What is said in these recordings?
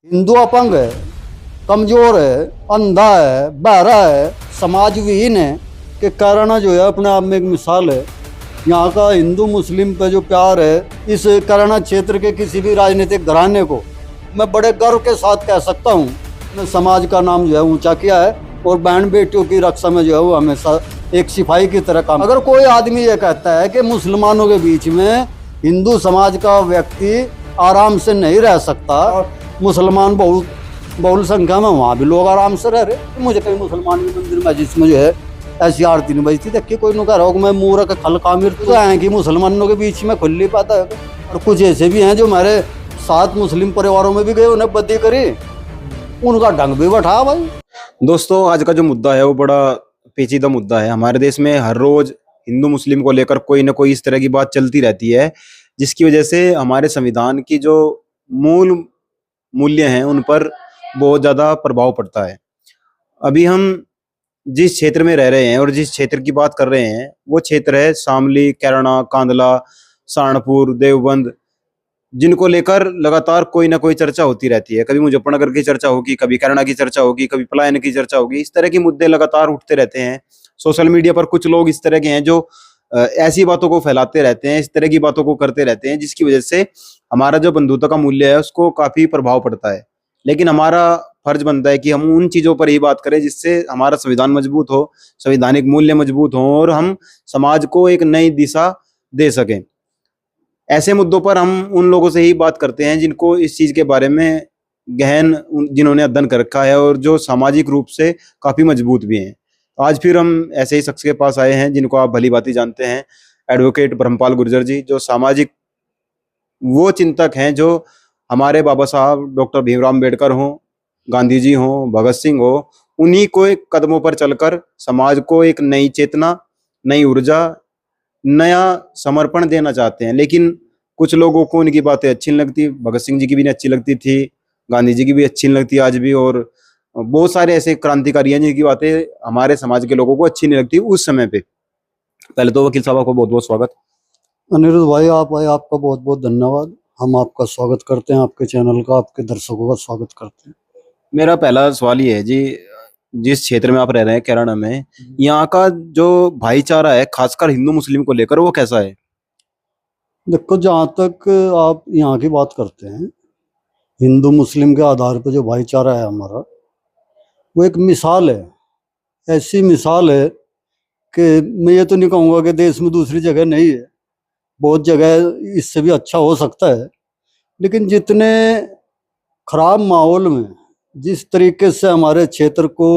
हिंदू अपंग है, कमजोर है, अंधा है, बहरा है, समाज विहीन है के कारण जो है अपने आप में एक मिसाल है। यहाँ का हिंदू मुस्लिम पे जो प्यार है, इस करणा क्षेत्र के किसी भी राजनीतिक घराने को मैं बड़े गर्व के साथ कह सकता हूँ, मैं समाज का नाम जो है ऊंचा किया है और बहन बेटियों की रक्षा में जो है वो हमेशा एक सिपाही की तरह काम। अगर कोई आदमी ये कहता है कि मुसलमानों के बीच में हिंदू समाज का व्यक्ति आराम से नहीं रह सकता, मुसलमान बहुल संख्या में वहाँ भी लोग आराम से रह रहे, मुझे कहीं मुसलमान के मंदिर में जिसमें जो है ऐसी आरती नहीं बजती देखिए कोई नु कह रहा हो मैं मूर्ख खल कामिर तो है कि मुसलमानों के बीच में खुली पाता है। और कुछ ऐसे भी हैं जो हमारे साथ मुस्लिम परिवारों में भी गए, उन्हें बदी करी, उनका ढंग भी बैठा भाई। दोस्तों, आज का जो मुद्दा है वो बड़ा पेचीदा मुद्दा है। हमारे देश में हर रोज हिंदू मुस्लिम को लेकर कोई ना कोई इस तरह की बात चलती रहती है, जिसकी वजह से हमारे संविधान की जो मूल मूल्य हैं उन पर बहुत ज्यादा प्रभाव पड़ता है। अभी हम जिस क्षेत्र में रह रहे हैं और जिस क्षेत्र की बात कर रहे हैं वो क्षेत्र है शामली, कैराना, कांदला, सहारनपुर, देवबंद, जिनको लेकर लगातार कोई ना कोई चर्चा होती रहती है। कभी मुजफ्फरनगर की चर्चा होगी, कभी कैराना की चर्चा होगी, कभी पलायन की चर्चा होगी। इस तरह के मुद्दे लगातार उठते रहते हैं। सोशल मीडिया पर कुछ लोग इस तरह के हैं जो ऐसी बातों को फैलाते रहते हैं, इस तरह की बातों को करते रहते हैं, जिसकी वजह से हमारा जो बंधुता का मूल्य है उसको काफी प्रभाव पड़ता है। लेकिन हमारा फर्ज बनता है कि हम उन चीजों पर ही बात करें जिससे हमारा संविधान मजबूत हो, संवैधानिक मूल्य मजबूत हो और हम समाज को एक नई दिशा दे सकें। ऐसे मुद्दों पर हम उन लोगों से ही बात करते हैं जिनको इस चीज के बारे में जिन्होंने अध्ययन कर रखा है और जो सामाजिक रूप से काफी मजबूत भी हैं। आज फिर हम ऐसे ही शख्स के पास आए हैं जिनको आप भली भांति जानते हैं, एडवोकेट ब्रह्मपाल गुर्जर जी, जो सामाजिक वो चिंतक हैं जो हमारे बाबा साहब डॉक्टर भीमराव अम्बेडकर हों, गांधी जी हों, भगत सिंह हो, उन्हीं को एक कदमों पर चलकर समाज को एक नई चेतना, नई ऊर्जा, नया समर्पण देना चाहते हैं। लेकिन कुछ लोगों को उनकी बातें अच्छी नहीं लगती। भगत सिंह जी की भी नहीं अच्छी लगती थी, गांधी जी की भी अच्छी नहीं लगती आज भी, और बहुत सारे ऐसे क्रांतिकारी हैं जिनकी बातें हमारे समाज के लोगों को अच्छी नहीं लगती उस समय पे। पहले तो वकील साहब को बहुत बहुत स्वागत। अनिरुद्ध भाई आपका बहुत बहुत धन्यवाद। हम आपका स्वागत करते हैं, आपके चैनल का, आपके दर्शकों का स्वागत करते हैं। मेरा पहला सवाल ये है जी, जिस क्षेत्र में आप रह रहे हैं कैराना में, यहाँ का जो भाईचारा है खासकर हिंदू मुस्लिम को लेकर वो कैसा है? देखो, जहाँ तक आप यहाँ की बात करते हैं, हिंदू मुस्लिम के आधार पर जो भाईचारा है हमारा, वो एक मिसाल है। ऐसी मिसाल है कि मैं ये तो नहीं कहूँगा कि देश में दूसरी जगह नहीं है, बहुत जगह इससे भी अच्छा हो सकता है, लेकिन जितने खराब माहौल में जिस तरीके से हमारे क्षेत्र को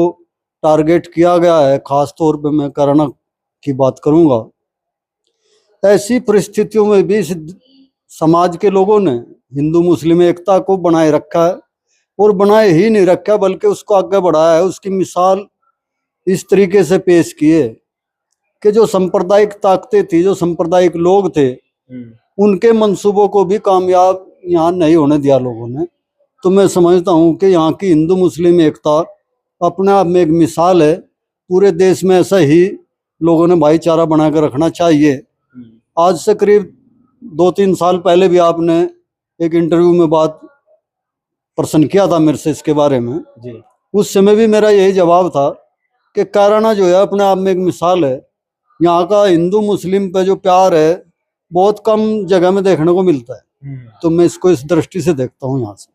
टारगेट किया गया है, खास तौर पे मैं करना की बात करूँगा, ऐसी परिस्थितियों में भी इस समाज के लोगों ने हिंदू मुस्लिम एकता को बनाए रखा है, और बनाए ही नहीं रखा बल्कि उसको आगे बढ़ाया है। उसकी मिसाल इस तरीके से पेश की है कि जो सांप्रदायिक ताकतें थी, जो सांप्रदायिक लोग थे, उनके मंसूबों को भी कामयाब यहाँ नहीं होने दिया लोगों ने। तो मैं समझता हूँ कि यहाँ की हिंदू मुस्लिम एकता अपने आप में एक मिसाल है। पूरे देश में ऐसा ही लोगों ने भाईचारा बनाकर रखना चाहिए। आज से करीब 2-3 साल पहले भी आपने एक इंटरव्यू में बात प्रश्न किया था मेरे से इसके बारे में जी। उस समय भी मेरा यही जवाब था कि कैराना जो है अपने आप में एक मिसाल है। यहाँ का हिंदू मुस्लिम पे जो प्यार है बहुत कम जगह में देखने को मिलता है। तो मैं इसको इस दृष्टि से देखता हूँ यहाँ से।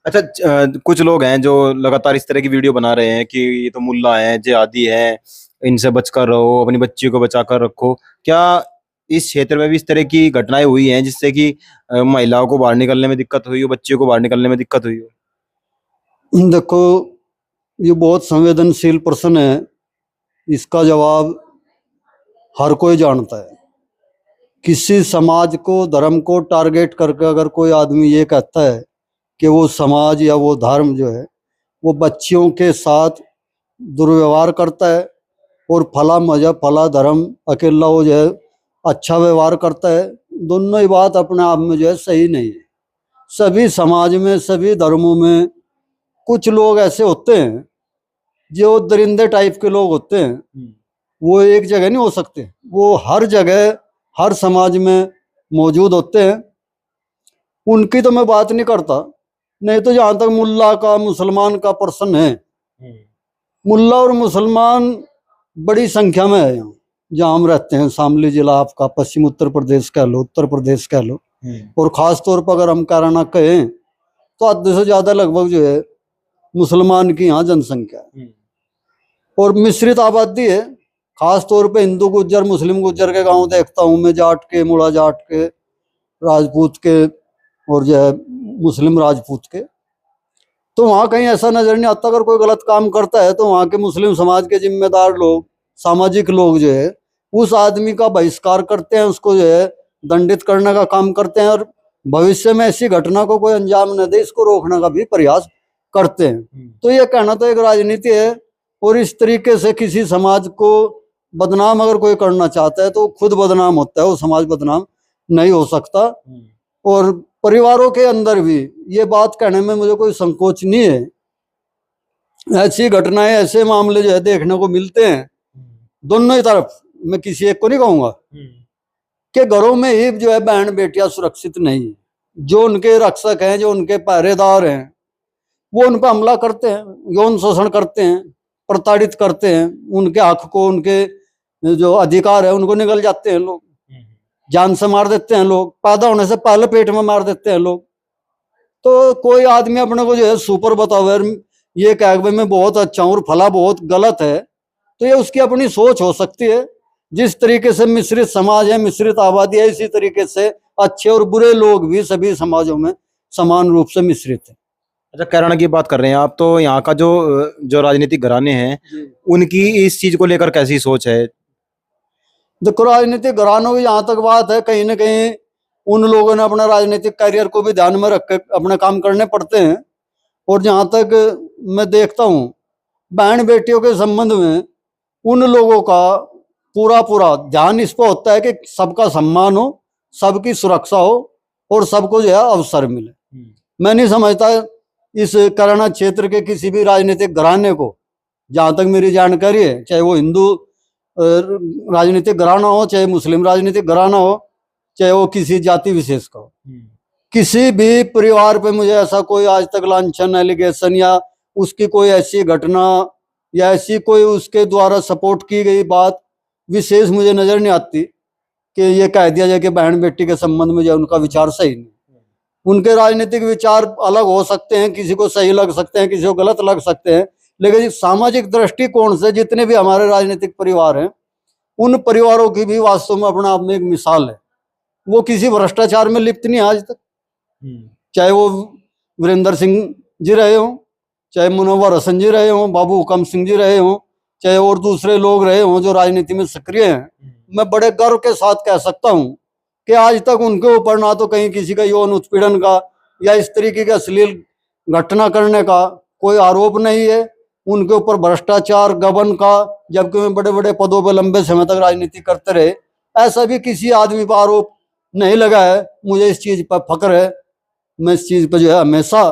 अच्छा, कुछ लोग हैं जो लगातार इस तरह की वीडियो बना रहे हैं कि ये तो मुल्ला है, जिहादी है, इनसे बचकर रहो, अपनी बच्ची को बचाकर रखो। क्या इस क्षेत्र में भी इस तरह की घटनाएं हुई हैं जिससे कि महिलाओं को बाहर निकलने में दिक्कत हुई हो, बच्चियों को बाहर निकलने में दिक्कत हुई हो? देखो, ये बहुत संवेदनशील प्रश्न है, इसका जवाब हर कोई जानता है। किसी समाज को, धर्म को टारगेट करके अगर कोई आदमी ये कहता है कि वो समाज या वो धर्म जो है वो बच्चियों के साथ दुर्व्यवहार करता है और फला मजहब, फला धर्म अकेला वो जो है अच्छा व्यवहार करता है, दोनों ही बात अपने आप में जो है सही नहीं है। सभी समाज में, सभी धर्मों में कुछ लोग ऐसे होते हैं जो दरिंदे टाइप के लोग होते हैं, वो एक जगह नहीं हो सकते, वो हर जगह हर समाज में मौजूद होते हैं। उनकी तो मैं बात नहीं करता, नहीं तो जहां तक मुल्ला का मुसलमान का प्रश्न है, मुल्ला और मुसलमान बड़ी संख्या में है यहाँ जहाँ हम रहते हैं। शामली जिला आपका, पश्चिम उत्तर प्रदेश कह लो, उत्तर प्रदेश कह लो, और खास तौर पर अगर हम कैराना कहें तो आधे से ज्यादा लगभग जो है मुसलमान की यहाँ जनसंख्या है और मिश्रित आबादी है। खास तौर पे हिंदू गुज्जर, मुस्लिम गुज्जर के गांव देखता हूँ मैं, जाट के, मुड़ा जाट के, राजपूत के और जो है मुस्लिम राजपूत के। तो वहाँ कहीं ऐसा नजर नहीं आता, अगर कोई गलत काम करता है तो वहाँ के मुस्लिम समाज के जिम्मेदार लोग, सामाजिक लोग जो है उस आदमी का बहिष्कार करते हैं, उसको जो है दंडित करने का काम करते हैं और भविष्य में ऐसी घटना को कोई अंजाम न दे, इसको रोकने का भी प्रयास करते हैं। तो ये कहना तो एक राजनीति है और इस तरीके से किसी समाज को बदनाम अगर कोई करना चाहता है तो खुद बदनाम होता है, वो समाज बदनाम नहीं हो सकता। और परिवारों के अंदर भी ये बात कहने में मुझे कोई संकोच नहीं है। ऐसी घटनाएं, ऐसे मामले जो है देखने को मिलते हैं दोनों ही तरफ। मैं किसी एक को नहीं कहूंगा कि घरों में ही जो है बहन बेटियां सुरक्षित नहीं है। जो उनके रक्षक हैं, जो उनके पहरेदार हैं, वो उन पर हमला करते हैं, यौन शोषण करते हैं, प्रताड़ित करते हैं, उनके हक को, उनके जो अधिकार है उनको निगल जाते हैं लोग, जान से मार देते हैं लोग, पैदा होने से पहले पेट में मार देते हैं लोग। तो कोई आदमी अपने को जो है सुपर बतावे, ये कह भाई मैं बहुत अच्छा हूँ और फला बहुत गलत है, तो ये उसकी अपनी सोच हो सकती है। जिस तरीके से मिश्रित समाज है, मिश्रित आबादी है, इसी तरीके से अच्छे और बुरे लोग भी सभी समाजों में समान रूप से मिश्रित है। अच्छा, कैराना की बात कर रहे हैं आप, तो यहाँ का जो जो राजनीतिक घराने हैं उनकी इस चीज को लेकर कैसी सोच है? देखो, राजनीतिक घरानों की जहां तक बात है, कहीं ना कहीं उन लोगों ने अपना राजनीतिक करियर को भी ध्यान में रख के अपने काम करने पड़ते हैं। और जहां तक मैं देखता हूँ बहन बेटियों के संबंध में उन लोगों का पूरा ध्यान इस पर होता है कि सबका सम्मान हो, सबकी सुरक्षा हो और सबको जो है अवसर मिले। मैं नहीं समझता इस कैराना क्षेत्र के किसी भी राजनीतिक घराने को, जहां तक मेरी जानकारी है, चाहे वो हिंदू राजनीतिक घराना हो, चाहे मुस्लिम राजनीतिक घराना हो, चाहे वो किसी जाति विशेष का हो, किसी भी परिवार पे मुझे ऐसा कोई आज तक लांछन, एलिगेशन या उसकी कोई ऐसी घटना या ऐसी कोई उसके द्वारा सपोर्ट की गई बात विशेष मुझे नजर नहीं आती कि ये कह दिया जाए कि बहन बेटी के संबंध में जो उनका विचार सही नहीं। उनके राजनीतिक विचार अलग हो सकते हैं, किसी को सही लग सकते हैं, किसी को गलत लग सकते हैं, लेकिन सामाजिक दृष्टिकोण से जितने भी हमारे राजनीतिक परिवार हैं, उन परिवारों की भी वास्तव में अपना आप में एक मिसाल है। वो किसी भ्रष्टाचार में लिप्त नहीं आज तक, चाहे वो वीरेंद्र सिंह जी रहे हों, चाहे मुनव्वर हसन जी रहे हों, बाबू हुकम सिंह जी रहे हों, चाहे और दूसरे लोग रहे हों जो राजनीति में सक्रिय हैं। मैं बड़े गर्व के साथ कह सकता हूं कि आज तक उनके ऊपर ना तो कहीं किसी का यौन उत्पीड़न का या इस तरीके के अश्लील घटना करने का कोई आरोप नहीं है। उनके ऊपर भ्रष्टाचार, गबन का, जबकि वे बड़े बड़े पदों पर लंबे समय तक राजनीति करते रहे, ऐसा भी किसी आदमी पर आरोप नहीं लगा है। मुझे इस चीज पर फख्र है, मैं इस चीज पर जो है हमेशा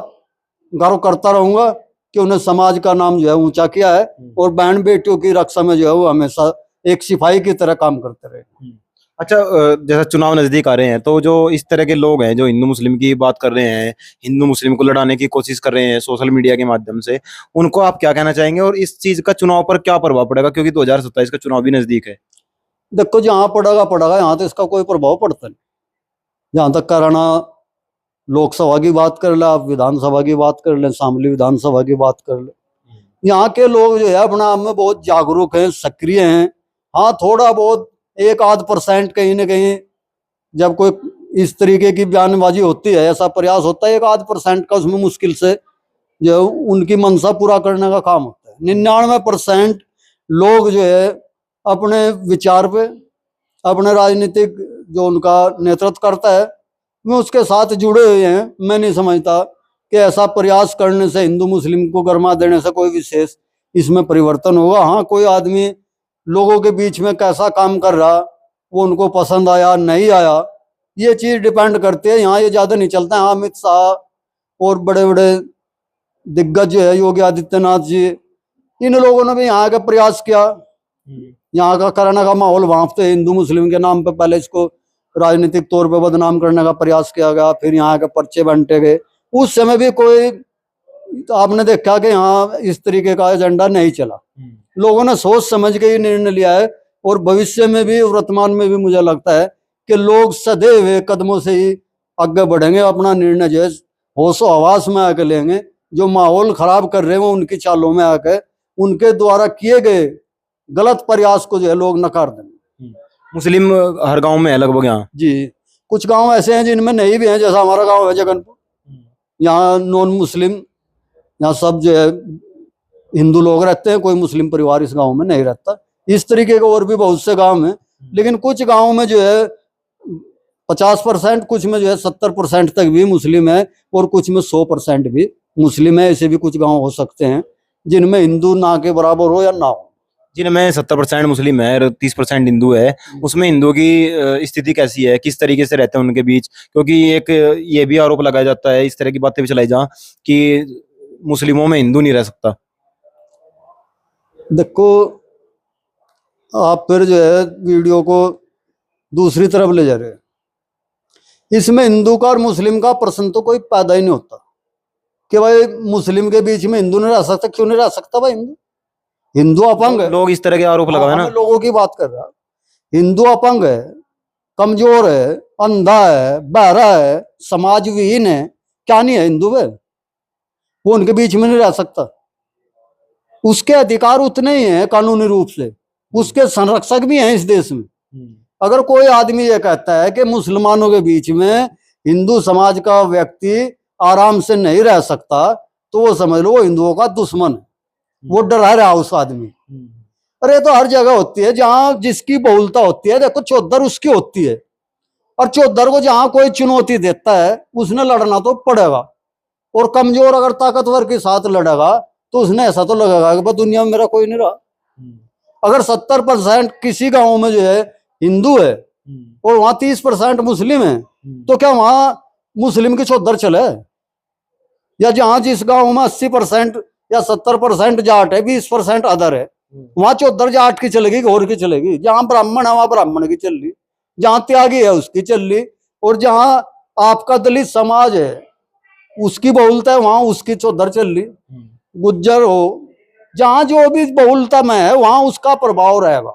गर्व करता रहूंगा कि उन्हें समाज का नाम जो है ऊंचा किया है और बहन बेटियों की रक्षा में जो है वो हमेशा एक सिपाही की तरह काम करते रहे। अच्छा, जैसा चुनाव नजदीक आ रहे हैं तो जो इस तरह के लोग हैं जो हिंदू मुस्लिम की बात कर रहे हैं, हिंदू मुस्लिम को लड़ाने की कोशिश कर रहे हैं सोशल मीडिया के माध्यम से, उनको आप क्या कहना चाहेंगे और इस चीज का चुनाव पर क्या प्रभाव पड़ेगा, क्योंकि 2027 का चुनाव भी नजदीक है? देखो, जहां पड़ेगा यहाँ तो इसका कोई प्रभाव पड़ता नहीं। जहां तक कैराना लोकसभा की बात कर ले, आप विधानसभा की बात कर ले, शामली विधानसभा की बात कर ले, यहाँ के लोग जो है अपना आप में बहुत जागरूक हैं, सक्रिय हैं। हाँ, थोड़ा बहुत 1-8% कहीं ना कहीं जब कोई इस तरीके की बयानबाजी होती है, ऐसा प्रयास होता है, 1-8% का उसमें मुश्किल से जो उनकी मंशा पूरा करने का काम होता है। 99% लोग जो है अपने विचार पे, अपने राजनीतिक जो उनका नेतृत्व करता है, में उसके साथ जुड़े हुए हैं। मैं नहीं समझता कि ऐसा प्रयास करने से, हिंदू मुस्लिम को गरमा देने से कोई विशेष इसमें परिवर्तन होगा। हाँ, कोई आदमी लोगों के बीच में कैसा काम कर रहा, वो उनको पसंद आया नहीं आया, ये चीज डिपेंड करती है। यहाँ ये ज्यादा नहीं चलता है। हाँ, अमित शाह और बड़े बड़े दिग्गज जो है, योगी आदित्यनाथ जी, इन लोगों ने भी यहाँ का प्रयास किया। यहाँ का कैराना का माहौल भांपते हिंदू मुस्लिम के नाम पे पहले इसको राजनीतिक तौर पे बदनाम करने का प्रयास किया गया, फिर यहाँ के पर्चे बांटे गए, उस समय भी कोई, तो आपने देखा कि यहाँ इस तरीके का एजेंडा नहीं चला। लोगों ने सोच समझ के ये निर्णय लिया है, और भविष्य में भी वर्तमान में भी मुझे लगता है कि लोग सधे हुए कदमों से ही आगे बढ़ेंगे, अपना निर्णय जो है होशो हवास में आके लेंगे। जो माहौल खराब कर रहे हैं वो उनकी चालों में आके उनके द्वारा किए गए गलत प्रयास को जो है लोग नकार देंगे। मुस्लिम हर गांव में है लगभग यहाँ। जी, कुछ गांव ऐसे हैं जिनमें नहीं भी हैं, जैसा हमारा गांव है जगनपुर, यहाँ नॉन मुस्लिम, यहाँ सब जो है हिंदू लोग रहते हैं, कोई मुस्लिम परिवार इस गांव में नहीं रहता। इस तरीके के और भी बहुत से गांव हैं, लेकिन कुछ गांव में जो है 50%, कुछ में जो है 70% तक भी मुस्लिम है, और कुछ में 100% भी मुस्लिम है। ऐसे भी कुछ गांव हो सकते हैं जिनमें हिंदू ना के बराबर हो या ना हो। जिनमें 70% मुस्लिम है और 30% हिंदू है, उसमें हिंदुओं की स्थिति कैसी है, किस तरीके से रहते हैं उनके बीच? क्योंकि एक ये भी आरोप लगाया जाता है, इस तरह की बातें भी चलाई जा कि मुस्लिमों में हिंदू नहीं रह सकता। देखो, आप फिर जो है वीडियो को दूसरी तरफ ले जा रहे हैं। इसमें हिंदू का और मुस्लिम का प्रश्न तो कोई पैदा ही नहीं होता कि भाई मुस्लिम के बीच में हिंदू नहीं रह सकता। क्यों नहीं रह सकता भाई? हिंदू अपंग है। लोग इस तरह के आरोप लगाए ना। मैं लोगों की बात कर रहा। हिंदू अपंग है, कमजोर है, अंधा है, बहरा है, समाज विहीन है, क्या नहीं है हिंदू में? वो उनके बीच में नहीं रह सकता। उसके अधिकार उतने ही हैं कानूनी रूप से, उसके संरक्षक भी हैं इस देश में। अगर कोई आदमी ये कहता है कि मुसलमानों के बीच में हिंदू समाज का व्यक्ति आराम से नहीं रह सकता, तो वो समझ लो वो हिंदुओं का दुश्मन है, वो डरा रहा उस आदमी। अरे तो हर जगह होती है जहां जिसकी बहुलता होती है। देखो, चौधर उसकी होती है, और चौधर को जहां कोई चुनौती देता है उसने लड़ना तो पड़ेगा। और कमजोर अगर ताकतवर के साथ लड़ेगा तो उसने ऐसा तो लगेगा कि दुनिया में मेरा कोई नहीं रहा। अगर 70% किसी गांव में जो है हिंदू है और वहां 30% मुस्लिम है, तो क्या वहां मुस्लिम की चौधर चले? या जहां जिस गांव में 80% या 70% जाट है, 20% अदर है, वहां चौधर जाट की चलेगी, घोर की चलेगी? जहां ब्राह्मण है वहां ब्राह्मण की चल रही, जहां त्यागी है उसकी चल रही, और जहां आपका दलित समाज है उसकी बहुलता है वहां उसकी चौधर चल रही। गुज्जर हो, जहां जो भी बहुलता में है वहां उसका प्रभाव रहेगा।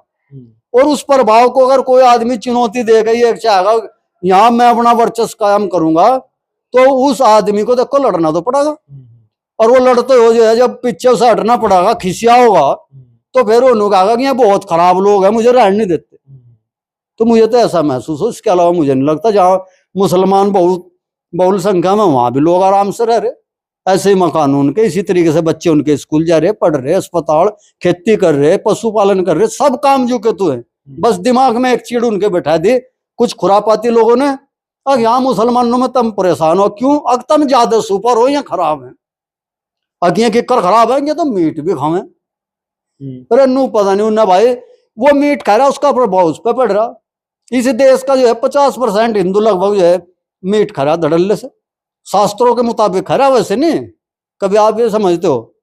और उस प्रभाव को अगर कोई आदमी चुनौती देगा, ये चाहेगा यहां मैं अपना वर्चस्व कायम करूंगा, तो उस आदमी को देखो लड़ना तो पड़ेगा। और वो लड़ते हो जो है जब पीछे से हटना पड़ेगा, खिसिया होगा, तो फिर उन्होंने कहा कि ये बहुत खराब लोग हैं, मुझे रहने नहीं देते। तो मुझे तो ऐसा महसूस हो, इसके अलावा मुझे नहीं लगता। जहां मुसलमान बहुल संख्या में, वहां भी लोग आराम से रह रहे, ऐसे ही मकान उनके, इसी तरीके से बच्चे उनके स्कूल जा रहे, पढ़ रहे, अस्पताल, खेती कर रहे, पशुपालन कर रहे, सब काम जो के तो है। बस दिमाग में एक चीड़ उनके बैठा दी कुछ खुरापाती लोगों ने। अब यहाँ मुसलमानों में तुम परेशान हो क्यों? अग तुम ज्यादा सुपर हो या खराब है? अगियां किकर खराब है, ये तो मीट भी खावे। अरे नू पता नहीं उन्हें भाई, वो मीट खा रहा उसका प्रभाव उस पर पड़ रहा। इस देश का जो है 50% हिंदू लगभग जो है मीट खा रहा धड़ल्ले से, शास्त्रों के मुताबिक खा रहा। वैसे नहीं, कभी आप ये समझते हो?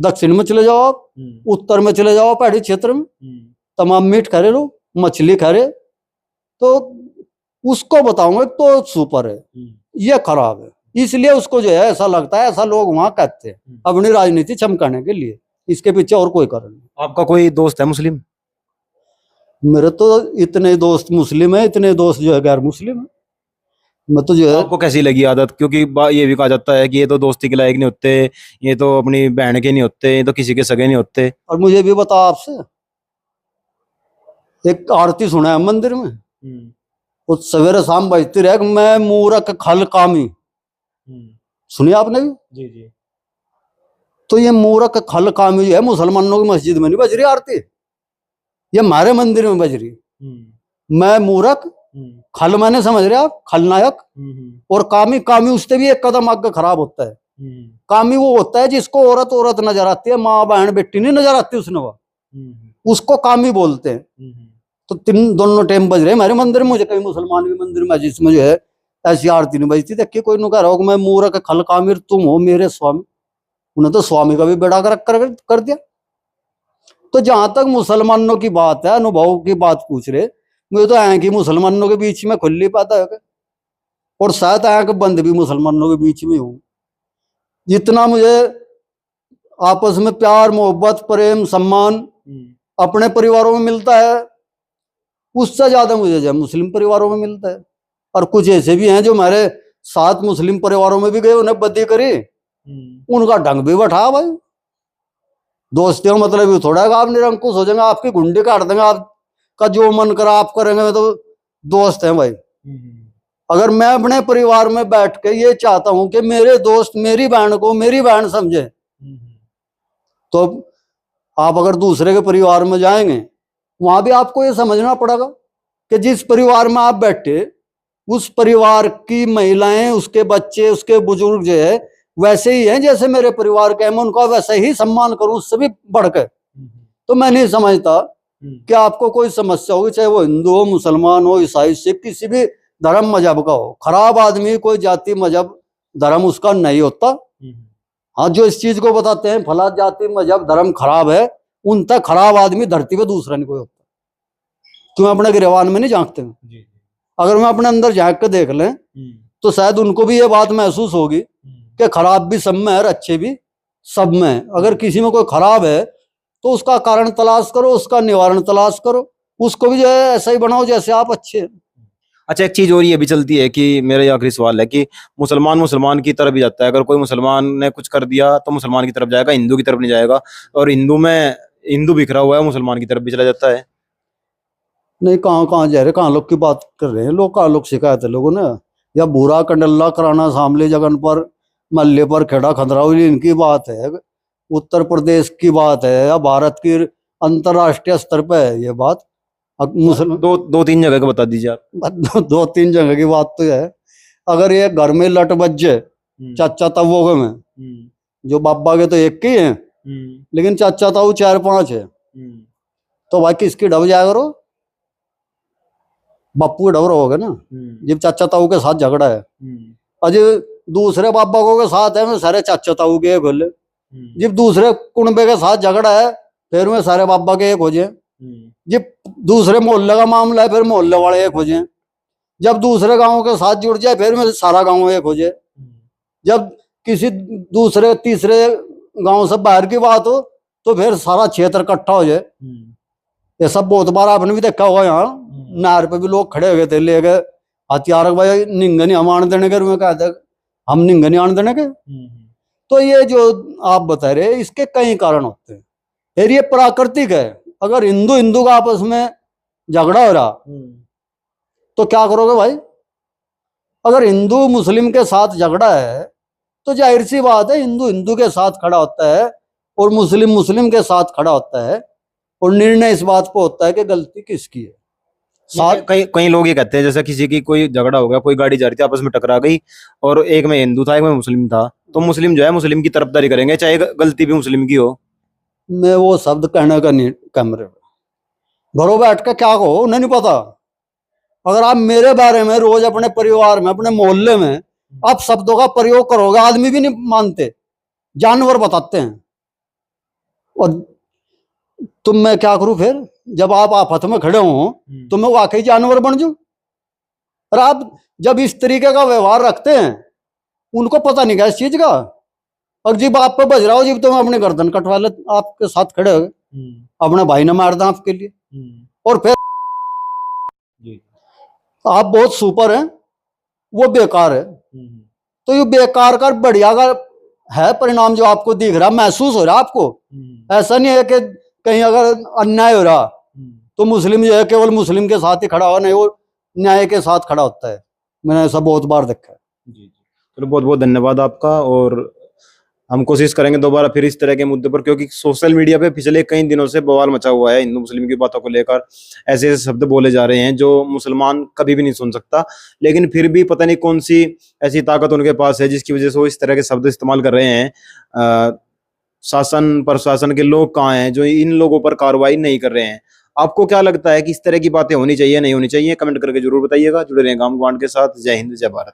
दक्षिण में चले जाओ आप, उत्तर में चले जाओ, पहाड़ी क्षेत्र में तमाम मीट खा रहे लोग, मछली खा रहे। तो उसको बताऊंगा तो सुपर है, ये खराब है, इसलिए उसको जो है ऐसा लगता है, ऐसा लोग वहां कहते हैं अपनी राजनीति चमकाने के लिए। इसके पीछे और कोई कारण नहीं। आपका कोई दोस्त है मुस्लिम? मेरे तो इतने दोस्त मुस्लिम है, इतने दोस्त जो है गैर मुस्लिम है। मैं तो जो है, आपको कैसी लगी आदत? क्योंकि ये भी कहा जाता है कि ये तो दोस्ती के लायक नहीं होते, ये तो अपनी बहन के नहीं होते, ये तो किसी के सगे नहीं होते। और मुझे भी बता आपसे, एक आरती सुना है मंदिर में, वो सवेरे शाम बजती रहे, मैं मूरख खल कामी। सुनिए आपने भी? जी जी। तो ये मूरख खल कामी जो है मुसलमानों की मस्जिद में नहीं बज रही आरती, ये हमारे मंदिर में बज रही। मैं मूरख, खल मैंने समझ रहे आप, खलनायक, और कामी, कामी उससे भी एक कदम आगे खराब होता है। कामी वो होता है जिसको औरत औरत नजर आती है, माँ बहन बेटी नहीं नजर आती उसने, वो उसको कामी बोलते हैं। तो दोनों टाइम बज रहे हमारे मंदिर में। मुझे कहीं मुसलमान के मंदिर में जिसमें जो है ऐसी आरती नहीं बजती। देखिए कोई नु कह रहा हो मैं मूरख खल कामिर, तुम हो मेरे स्वामी। उन्हें तो स्वामी का भी बेड़ा कर दिया। तो जहां तक मुसलमानों की बात है, अनुभव की बात पूछ रहे, मुझे तो है कि मुसलमानों के बीच में खुली पैदा हो गए। और शायद आंख बंद भी मुसलमानों के बीच में हूं। जितना मुझे आपस में प्यार मोहब्बत प्रेम सम्मान अपने परिवारों में मिलता है, उससे ज्यादा मुझे जो मुस्लिम परिवारों में मिलता है। और कुछ ऐसे भी हैं जो हमारे साथ मुस्लिम परिवारों में भी गए, उन्हें बदी करी, उनका ढंग भी बैठा भाई। दोस्ती का मतलब ये थोड़ा है कि आप निरंकुश हो जाएंगे, आपकी गुंडी काट देंगे, आपका जो मन करा आप करेंगे, तो दोस्त हैं भाई। अगर मैं अपने परिवार में बैठ के ये चाहता हूं कि मेरे दोस्त मेरी बहन को मेरी बहन समझे, तो आप अगर दूसरे के परिवार में जाएंगे, वहां भी आपको ये समझना पड़ेगा कि जिस परिवार में आप बैठे, उस परिवार की महिलाएं, उसके बच्चे, उसके बुजुर्ग जो है वैसे ही हैं जैसे मेरे परिवार के, मैं उनका वैसे ही सम्मान करूं, उससे भी बढ़कर। तो मैं नहीं समझता कि आपको कोई समस्या होगी, चाहे वो हिंदू हो, मुसलमान हो, ईसाई, सिख, किसी भी धर्म मजहब का हो। खराब आदमी कोई जाति मजहब धर्म उसका नहीं होता। हाँ, जो इस चीज को बताते हैं फला जाति मजहब धर्म खराब है, उन तक खराब आदमी धरती पे दूसरा नहीं कोई होता। क्यों अपने गिरवान में नहीं झांकते हैं? अगर मैं अपने अंदर झांक के देख लें तो शायद उनको भी ये बात महसूस होगी कि खराब भी सब में है और अच्छे भी सब में है। अगर किसी में कोई खराब है तो उसका कारण तलाश करो, उसका निवारण तलाश करो, उसको भी जो है ऐसा ही बनाओ जैसे आप अच्छे हैं। अच्छा, एक चीज और ये भी चलती है कि मेरा ये आखिरी सवाल है कि मुसलमान की तरफ ही जाता है। अगर कोई मुसलमान ने कुछ कर दिया तो मुसलमान की तरफ जाएगा, हिंदू की तरफ नहीं जाएगा। और हिंदू बिखरा हुआ है, मुसलमान की तरफ भी चला जाता है। नहीं, कहाँ कहाँ जा रहे, कहाँ लोग की बात कर रहे हैं लोग, कहाँ लोग शिकायत है लोगों ने, या बुरा कंडल्ला कराना सामले जगन पर मल्ले पर खेड़ा खंदरावली, इनकी बात है, उत्तर प्रदेश की बात है, या भारत की अंतर्राष्ट्रीय स्तर पर है ये बात। मुसलमान दो तीन जगह का बता दीजिए आप। दो तीन जगह की बात तो है। अगर ये घर में लट बज जाए चाचा ताऊ में, जो बाबा के तो एक ही हैं, लेकिन चाचा ताऊ 4-5 है, तो भाई किसकी डब जाया करो? बापू के डब रहोगे ना। जब चाचा ताऊ के साथ झगड़ा है, अजय दूसरे बाबा को के साथ है, मैं सारे चाचा ताऊ के एक होले। जब दूसरे कुनबे के साथ झगड़ा है, फिर मैं सारे बाबा के एक हो जाए। जब दूसरे मोहल्ले का मामला है, फिर मोहल्ले वाले एक हो जाए। जब दूसरे गांव के साथ जुड़ जाए, फिर में सारा गांव एक हो जाए। जब किसी दूसरे तीसरे गांव से बाहर की बात हो, तो फिर सारा क्षेत्र इकट्ठा हो जाए। ये सब बहुत बार आपने भी देखा होगा। यहाँ नार पे भी लोग खड़े हो गए थे, ले गए हथियार, भाई निंगनी हम आने देने के, में कहते हम निंगनी आने देने के। तो ये जो आप बता रहे, इसके कई कारण होते हैं। फिर ये प्राकृतिक है। अगर हिंदू हिंदू का आपस में झगड़ा हो रहा, तो क्या करोगे भाई? अगर हिंदू मुस्लिम के साथ झगड़ा है, तो जाहिर सी बात है हिंदू हिंदू के साथ खड़ा होता है और मुस्लिम मुस्लिम के साथ खड़ा होता है, और निर्णय इस बात पर होता है कि गलती किसकी है। कई लोग ये कहते हैं, जैसे किसी की कोई झगड़ा हो गया, कोई गाड़ी जा रही थी, आपस में टकरा गई, और एक में हिंदू था एक में मुस्लिम था, तो मुस्लिम जो है मुस्लिम की तरफदारी करेंगे चाहे गलती भी मुस्लिम की हो। मैं वो शब्द कहने का नहीं, कैमरे पे घरों बैठ के क्या कहो उन्हें नहीं पता। अगर आप मेरे बारे में रोज अपने परिवार में अपने मोहल्ले में आप शब्दों का प्रयोग करोगे, आदमी भी नहीं मानते, जानवर बताते हैं। और तुम मैं क्या करूं फिर? जब आप आफत में खड़े हो तो मैं वाकई जानवर बन जाऊं? और आप जब इस तरीके का व्यवहार रखते हैं, उनको पता नहीं क्या इस चीज का। और जब आप पे बज रहा हो, जब तुम अपने गर्दन कटवा ले, आपके साथ खड़े हो, अपने भाई ने मार दिया आपके लिए, और फिर आप बहुत सुपर हैं, वो बेकार है। तो ये बेकार का बढ़िया का है परिणाम जो आपको दिख रहा, महसूस हो रहा आपको। ऐसा नहीं है कि कहीं अगर अन्याय हो रहा तो मुस्लिम जो है केवल मुस्लिम के साथ ही खड़ा हो, नहीं, वो न्याय के साथ खड़ा होता है। मैंने ऐसा बहुत बार देखा है। जी, चलो बहुत बहुत धन्यवाद आपका। और हम कोशिश करेंगे दोबारा फिर इस तरह के मुद्दे पर, क्योंकि सोशल मीडिया पे पिछले कई दिनों से बवाल मचा हुआ है हिंदू मुस्लिम की बातों को लेकर। ऐसे ऐसे शब्द बोले जा रहे हैं जो मुसलमान कभी भी नहीं सुन सकता, लेकिन फिर भी पता नहीं कौन सी ऐसी ताकत उनके पास है जिसकी वजह से वो इस तरह के शब्द इस्तेमाल कर रहे हैं। शासन प्रशासन के लोग कहाँ हैं जो इन लोगों पर कार्रवाई नहीं कर रहे हैं? आपको क्या लगता है कि इस तरह की बातें होनी चाहिए नहीं होनी चाहिए? कमेंट करके जरूर बताइएगा। जुड़े रहें गांव के साथ। जय हिंद, जय भारत।